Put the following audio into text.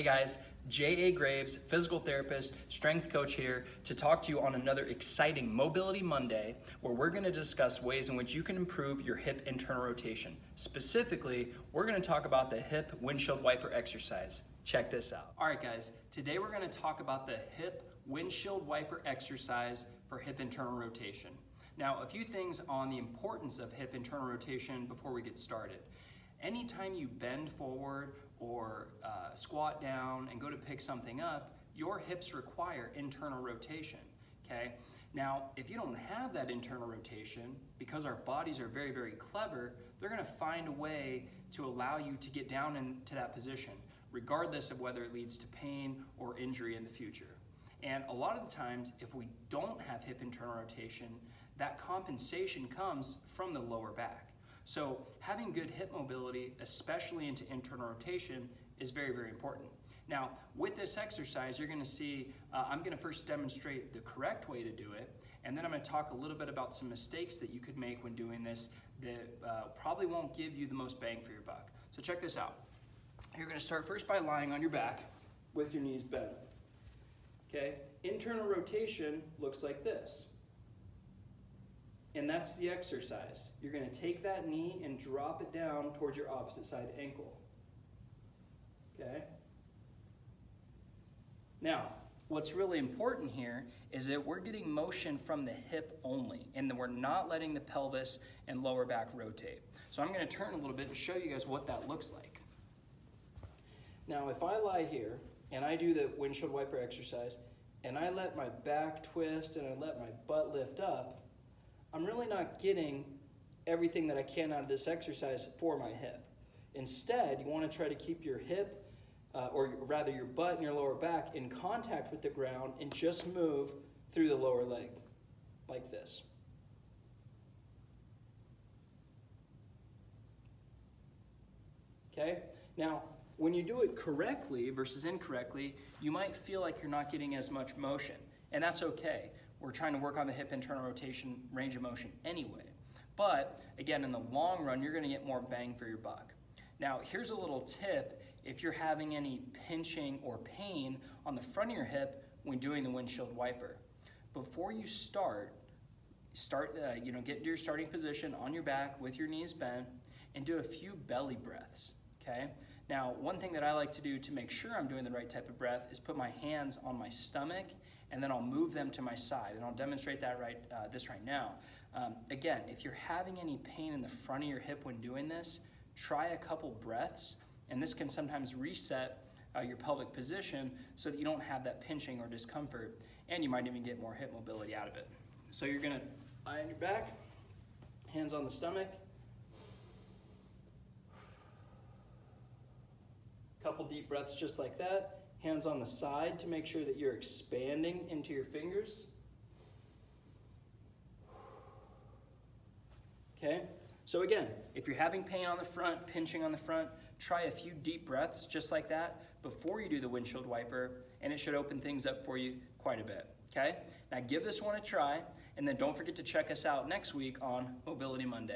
guys, J.A. Graves, physical therapist, strength coach here to talk to you on another exciting Mobility Monday where we're going to discuss ways in which you can improve your hip internal rotation. Specifically, we're going to talk about the hip windshield wiper exercise. Check this out. All right guys, today we're going to talk about the hip windshield wiper exercise for hip internal rotation. Now, a few things on the importance of hip internal rotation before we get started. Anytime you bend forward or squat down and go to pick something up, your hips require internal rotation, okay? Now, if you don't have that internal rotation, because our bodies are very, very clever, they're gonna find a way to allow you to get down into that position, regardless of whether it leads to pain or injury in the future. And a lot of the times, if we don't have hip internal rotation, that compensation comes from the lower back. So having good hip mobility, especially into internal rotation, is very, very important. Now, with this exercise, you're gonna see, I'm gonna first demonstrate the correct way to do it, and then I'm gonna talk a little bit about some mistakes that you could make when doing this that probably won't give you the most bang for your buck. So check this out. You're gonna start first by lying on your back with your knees bent. Okay, internal rotation looks like this. And that's the exercise. You're gonna take that knee and drop it down towards your opposite side ankle. Okay? Now, what's really important here is that we're getting motion from the hip only, and that we're not letting the pelvis and lower back rotate. So I'm gonna turn a little bit and show you guys what that looks like. Now, if I lie here and I do the windshield wiper exercise, and I let my back twist and I let my butt lift up, I'm really not getting everything that I can out of this exercise for my hip. Instead, you want to try to keep your hip, or rather your butt and your lower back in contact with the ground and just move through the lower leg, like this. Okay? Now, when you do it correctly versus incorrectly, you might feel like you're not getting as much motion, and that's okay. We're trying to work on the hip internal rotation range of motion anyway. But again, in the long run, you're gonna get more bang for your buck. Now, here's a little tip if you're having any pinching or pain on the front of your hip when doing the windshield wiper. Before you get into your starting position on your back with your knees bent and do a few belly breaths, okay? Now, one thing that I like to do to make sure I'm doing the right type of breath is put my hands on my stomach and then I'll move them to my side, and I'll demonstrate that right now. Again, if you're having any pain in the front of your hip when doing this, try a couple breaths, and this can sometimes reset your pelvic position so that you don't have that pinching or discomfort, and you might even get more hip mobility out of it. So you're gonna lie on your back, hands on the stomach, couple deep breaths just like that. Hands on the side to make sure that you're expanding into your fingers. Okay, so again, if you're having pain on the front, pinching on the front, try a few deep breaths just like that before you do the windshield wiper, and it should open things up for you quite a bit, okay? Now give this one a try, and then don't forget to check us out next week on Mobility Monday.